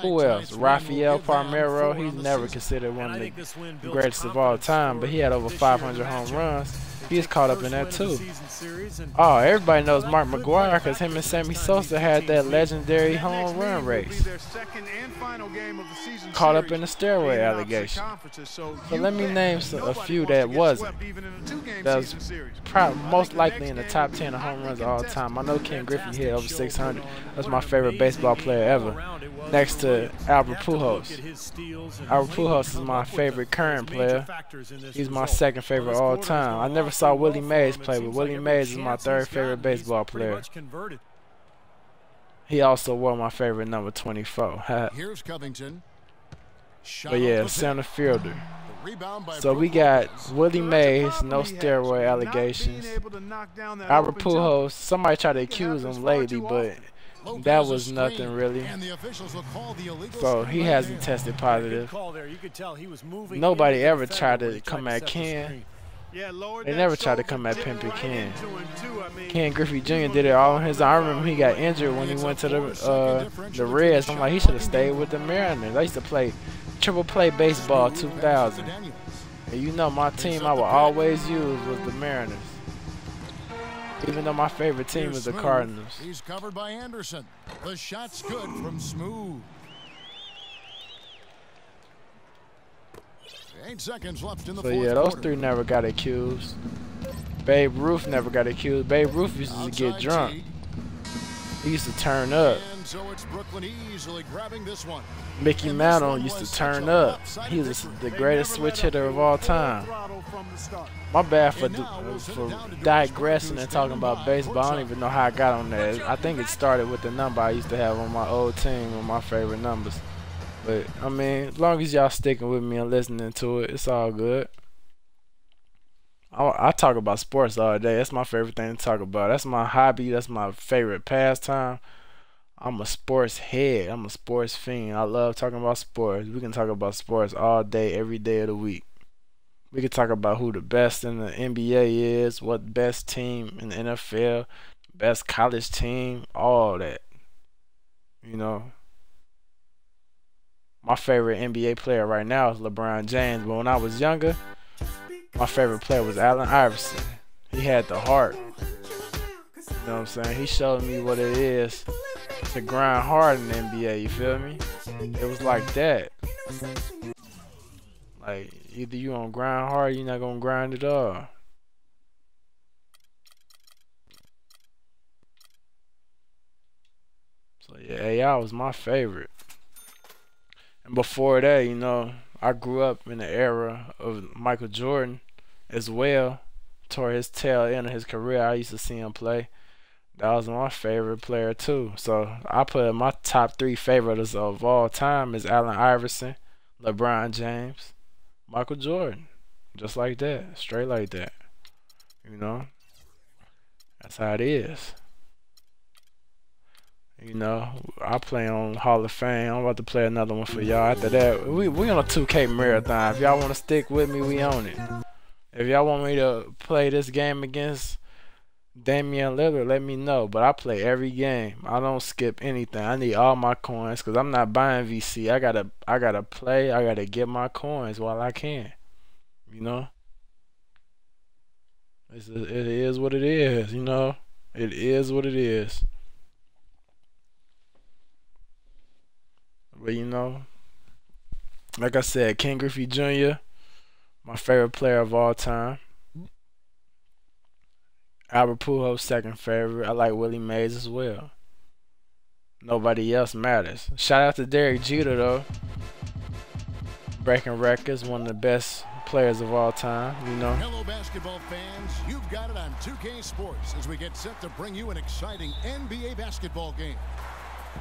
Who else? Rafael Palmeiro. He's never considered one of the greatest of all time, but he had over 500 home runs. He's caught up in that too. Oh, everybody knows Mark McGwire because him and Sammy Sosa had that legendary home run race. Caught up in the steroid allegation. So let me name a few that wasn't. That was most likely in the top 10 of home runs of all time. I know Ken Griffey hit over 600. That's my favorite baseball player ever, next to Albert Pujols. Albert Pujols is my favorite current player. He's my second favorite all time. I never saw Willie Mays play, but Willie Mays is my third favorite baseball player. He also wore my favorite number 24. But yeah, center fielder. So we got Willie Mays, no steroid allegations. Albert Pujols, somebody tried to accuse him lately, but that was nothing really. So he hasn't tested positive. Nobody ever tried to come at Ken. They never tried to come at Pimpin' Ken. Ken Griffey Jr. did it all on his own. I remember he got injured when he went to the Reds. I'm like, he should have stayed with the Mariners. I used to play triple play baseball 2000. And you know my team I would always use was the Mariners. Even though my favorite team is the Cardinals. He's covered by Anderson. The shot's good from Smooth. 8 seconds left in the fourth yeah, those quarter. three never got accused. Babe Ruth never got accused. Babe Ruth used to get drunk. He used to turn up. And so it's Brooklyn easily grabbing this one. Mickey Mantle used to turn up. He was the greatest switch hitter of all time. My bad for digressing and talking about baseball. I don't even know how I got on that. I think it started with the number I used to have on my old team with my favorite numbers. But, I mean, as long as y'all sticking with me and listening to it, it's all good. I talk about sports all day. That's my favorite thing to talk about. That's my hobby. That's my favorite pastime. I'm a sports head. I'm a sports fiend. I love talking about sports. We can talk about sports all day, every day of the week. We can talk about who the best in the NBA is, what best team in the NFL, best college team, all that. You know. My favorite NBA player right now is LeBron James, but when I was younger, my favorite player was Allen Iverson. He had the heart. You know what I'm saying? He showed me what it is to grind hard in the NBA, you feel me? It was like that. Like, either you gonna grind hard or you're not gonna grind at all. So yeah, AI was my favorite. And before that, you know, I grew up in the era of Michael Jordan as well. Toward his tail end of his career, I used to see him play. That was my favorite player too. So I put my top 3 favorites of all time is Allen Iverson, LeBron James, Michael Jordan. Just like that. Straight like that. You know? That's how it is. You know, I play on Hall of Fame. I'm about to play another one for y'all. After that, we on a 2K marathon. If y'all want to stick with me, we on it. If y'all want me to play this game against Damian Lillard, let me know. But I play every game. I don't skip anything. I need all my coins because I'm not buying VC. I gotta play. I gotta get my coins while I can. You know, it is what it is. You know, it is what it is. But you know, like I said, Ken Griffey Jr., my favorite player of all time. Albert Pujols, second favorite. I like Willie Mays as well. Nobody else matters. Shout out to Derek Jeter though. Breaking records, one of the best players of all time, you know. Hello basketball fans, you've got it on 2K Sports as we get set to bring you an exciting NBA basketball game.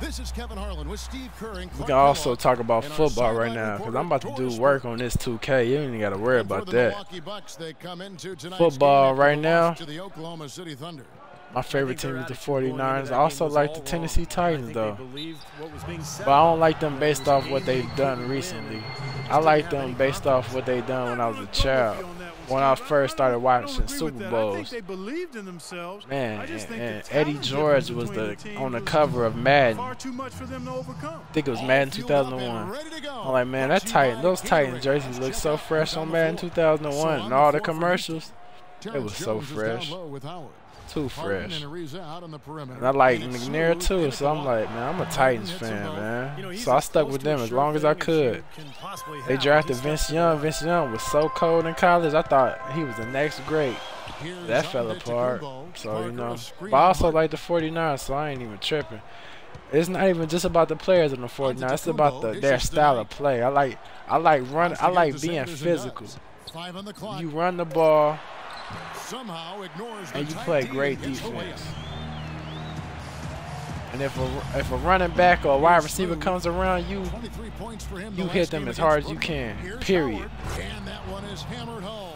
This is Kevin Harlan with Steve Kerr and we can also talk about football right now because I'm about to do work on this 2K. You ain't got to worry about that. Football right now, my favorite team is the 49ers. I also like the Tennessee Titans though, but I don't like them based off what they've done recently. I like them based off what they've done when I was a child when I first started watching Super Bowls. They believed in themselves. Man, and Eddie George was on the cover of Madden. Far too much for them to overcome. I think it was Madden 2001. I'm like, man, those Titan jerseys look so fresh on Madden 2001, and all the commercials, it was so fresh. Too fresh. And I like McNair too, so I'm like, man, I'm a Titans fan, man. So I stuck with them as long as I could. They drafted Vince Young. Vince Young was so cold in college, I thought he was the next great. That fell apart. So, you know. But I also like the 49ers, so I ain't even tripping. It's not even just about the players in the 49ers. It's about their style of play. I like being physical. You run the ball, and you play great defense. And if a running back or a wide receiver comes around you, you hit them as hard as you can, period.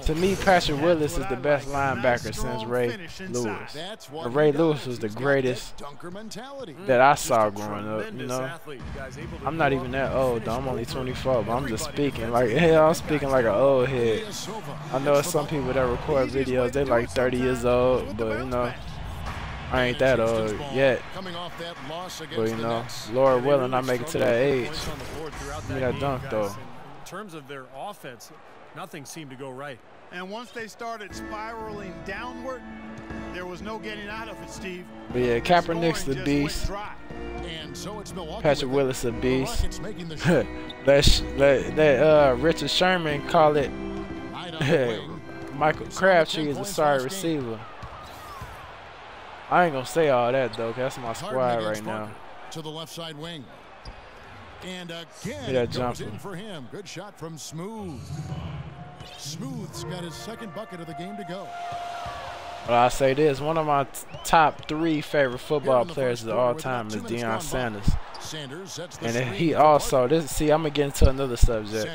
To me, Patrick Willis is the best linebacker since Ray Lewis. And Ray Lewis was the greatest that I saw growing up, you know. I'm not even that old, though. I'm only 24, but I'm just speaking like, hell, I'm speaking like an old head. I know some people that record videos, they like 30 years old, but, you know, I ain't that old yet. But, you know, Lord willing, I make it to that age. Give me that dunk, though. In terms of their offense, nothing seemed to go right. And once they started spiraling downward, there was no getting out of it, Steve. But yeah, Kaepernick's the beast. Patrick Willis a beast. Let Richard Sherman call it Michael Crabtree is a sorry receiver. I ain't gonna say all that though, 'cause that's my squad right now. To the left side wing. And again, that jumper for him. Good shot from Smooth. Smooth's got his second bucket of the game to go. Well, I say this: one of my top 3 favorite football players of all time is Deion Sanders. And he also, see, I'm gonna get into another subject.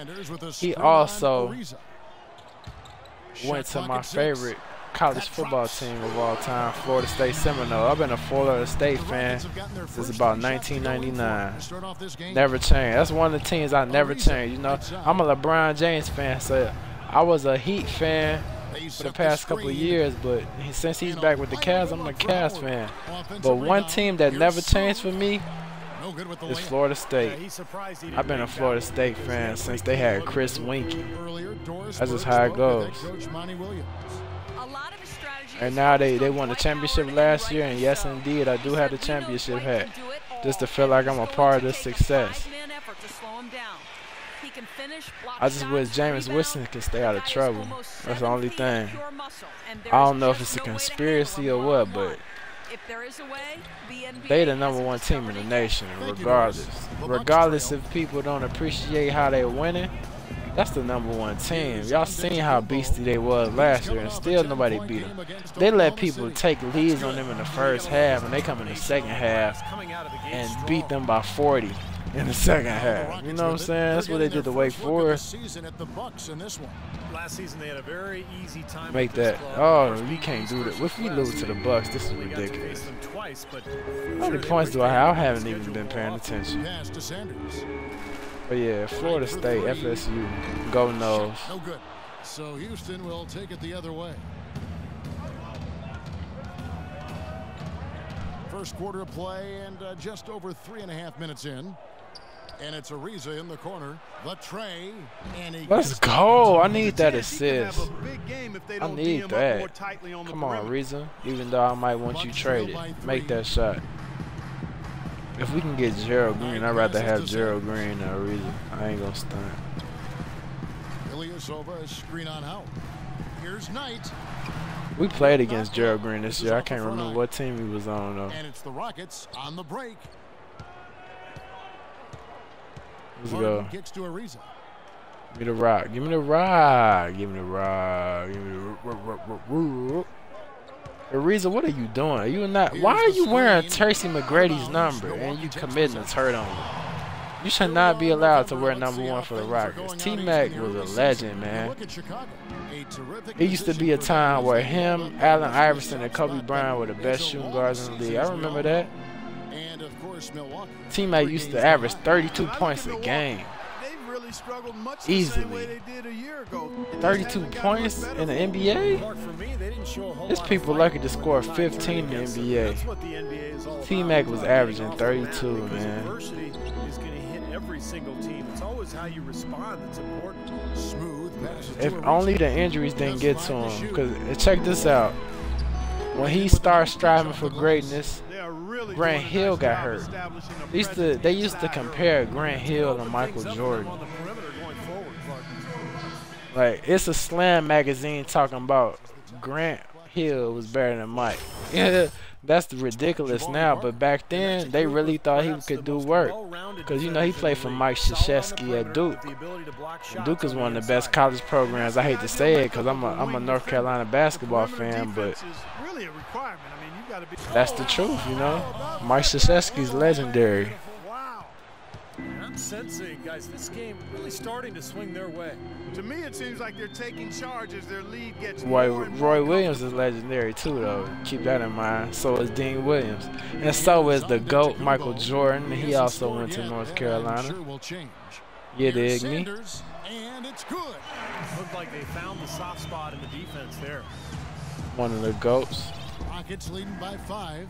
He also went to my favorite college football team of all time, Florida State Seminole. I've been a Florida State fan since about 1999. Never changed. That's one of the teams I never changed. You know, I'm a LeBron James fan, so I was a Heat fan for the past couple of years, but since he's back with the Cavs, I'm a Cavs fan. But one team that never changed for me is Florida State. I've been a Florida State fan since they had Chris Winkie. That's just how it goes. And now they won the championship last year, and yes, indeed, I do have the championship hat, just to feel like I'm a part of the success. I just wish Jameis Winston could stay out of trouble. That's the only thing. I don't know if it's a conspiracy or what, but they the #1 team in the nation, regardless. Regardless if people don't appreciate how they winning, that's the #1 team. Y'all seen how beastie they was last year, and still nobody beat them. They let people take leads on them in the first half, and they come in the second half and beat them by 40 in the second half. You know what I'm saying? That's what they did to Wake Forest. Last season they had a very easy time. Make that. Oh, you can't do that. If we lose to the Bucks, this is ridiculous. How many points do I have? I haven't even been paying attention. But yeah, Florida State, FSU, go Noles. No good. So Houston will take it the other way. First quarter of play and just over 3.5 minutes in. And it's Ariza in the corner. Latrey. Let's go. I need that assist. I need that. Come on, Ariza. Even though I might want you traded, make that shot. If we can get Gerald Green, I'd rather have Gerald Green than Ariza. I ain't gonna stunt. Ilyasova, screen on out. Here's Knight. We played against Gerald Green this year. I can't remember what team he was on though. And it's the Rockets on the break. Let's go. Kicks to Ariza. Give me the rock. Give me the rock. Give me the rock. Give me the rock. Ariza, what are you doing? Are you not? Why are you wearing Tracy McGrady's number and you committing a turnover? You should not be allowed to wear #1 for the Rockets. T-Mac was a legend, man. It used to be a time where him, Allen Iverson, and Kobe Bryant were the best shooting guards in the league. I remember that. T-Mac used to average 32 points a game. really struggled much Easily. the same way they did a year ago. 32 points in the NBA? There's people lucky to score 15 in the NBA. T-Mac was averaging 32, man. Adversity is going to hit every single team. It's always how you respond that's important. Smooth passes If to only the injuries didn't get to him. Because check this out. When he started striving for greatness, Grant Hill got hurt. They used to compare Grant Hill to Michael Jordan. Like, it's a Slam magazine talking about Grant Hill was better than Mike. Yeah, that's ridiculous now, but back then they really thought he could do work. Because, you know, he played for Mike Krzyzewski at Duke. Duke is one of the best college programs. I hate to say it because I'm a North Carolina basketball fan, but that's the truth, you know. Mike Krzyzewski's legendary. I'm sensing, guys, this game really starting to swing their way. To me, it seems like they're taking charge as their lead gets Roy Williams is legendary too, though. Keep that in mind. So is Dean Williams, and so is the GOAT Michael Jordan. He also went to North Carolina. You dig me? And it's good. Looked like they found the soft spot in the defense there. One of the GOATs. Rockets leading by 5.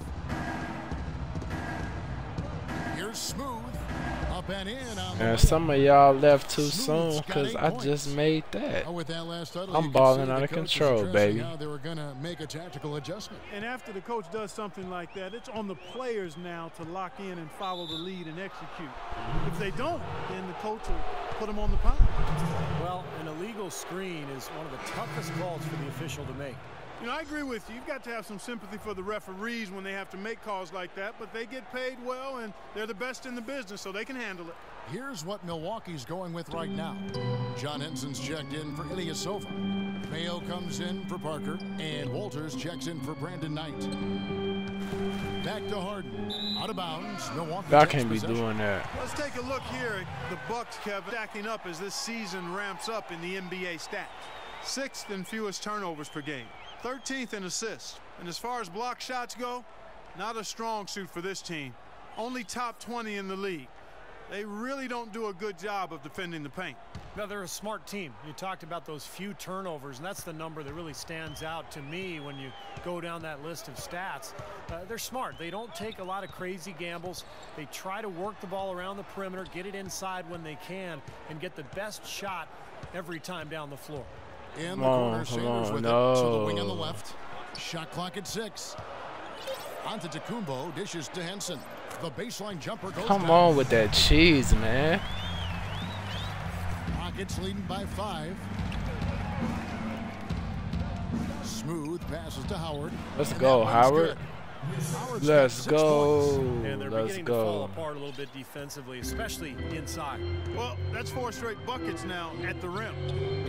Here's Smooth. Up and in. And some of y'all left too soon because I just made that. I'm balling out of control, baby. They were going to make a tactical adjustment. And after the coach does something like that, it's on the players now to lock in and follow the lead and execute. If they don't, then the coach will put them on the pound. Well, an illegal screen is one of the toughest calls for the official to make. You know, I agree with you. You've got to have some sympathy for the referees when they have to make calls like that, but they get paid well, and they're the best in the business, so they can handle it. Here's what Milwaukee's going with right now. John Henson's checked in for Ilyasova. Mayo comes in for Parker, and Walters checks in for Brandon Knight. Back to Harden. Out of bounds. Milwaukee. I can't be doing that. Let's take a look here at the Bucks, Kevin, stacking up as this season ramps up in the NBA stats. 6th in fewest turnovers per game. 13th in assists. And as far as block shots go, not a strong suit for this team. Only top 20 in the league. They really don't do a good job of defending the paint. Now, they're a smart team. You talked about those few turnovers, and that's the number that really stands out to me when you go down that list of stats. They're smart. They don't take a lot of crazy gambles. They try to work the ball around the perimeter, get it inside when they can, and get the best shot every time down the floor. In the corner, Sanders with it to the wing on the left. Shot clock at 6. Antetokounmpo dishes to Henson. The baseline jumper goes Come down. on with that cheese, man. Rockets leading by 5. Smooth passes to Howard. Let's go, Howard. Let's go. And they're beginning to fall apart a little bit defensively, especially inside. Well, that's 4 straight buckets now at the rim.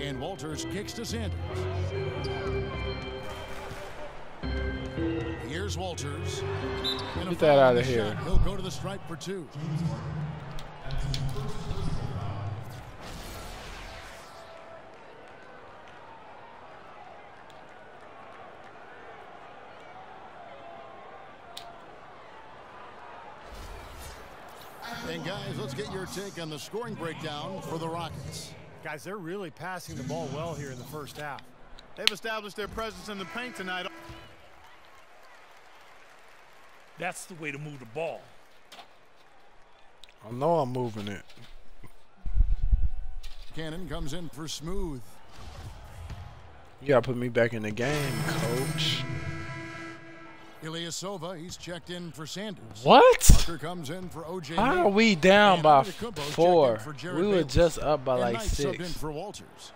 And Walters kicks to Sanders. Here's Walters. Get that out of here. He'll go to the stripe for 2. And guys, let's get your take on the scoring breakdown for the Rockets. Guys, they're really passing the ball well here in the first half. They've established their presence in the paint tonight. That's the way to move the ball. I know I'm moving it. Cannon comes in for Smooth. You gotta put me back in the game, coach. Ilyasova, he's checked in for Sanders. What? Parker comes in for OJ. How are we down by 4? We were just up by like 6. In for Walters.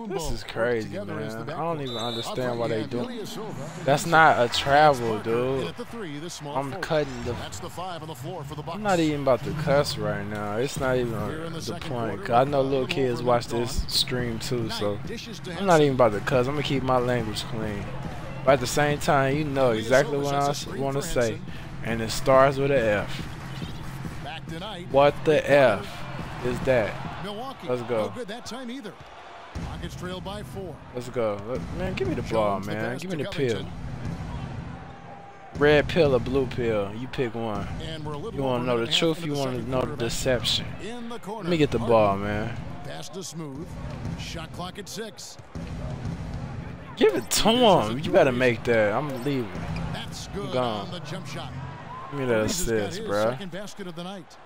This is crazy, man. I don't even understand why they do it. That's not a travel, dude. I'm cutting the. I'm not even about to cuss right now. It's not even the point. Cause I know little kids watch this stream too, so I'm not even about to cuss. I'm gonna keep my language clean. But at the same time, you know exactly what I want to say. And it starts with an F. What the F is that? Let's go. Let's go. Man, give me the ball, man. Give me the pill. red pill or blue pill. You pick one. And we're a little You want to know the truth? You want to know the deception? Let me get the ball, man. Pass to Smooth. Shot clock at 6. Give it to him. You better make that. I'm leaving. That's good gone. on the jump shot. Give me that assist, bro. Second basket of the night.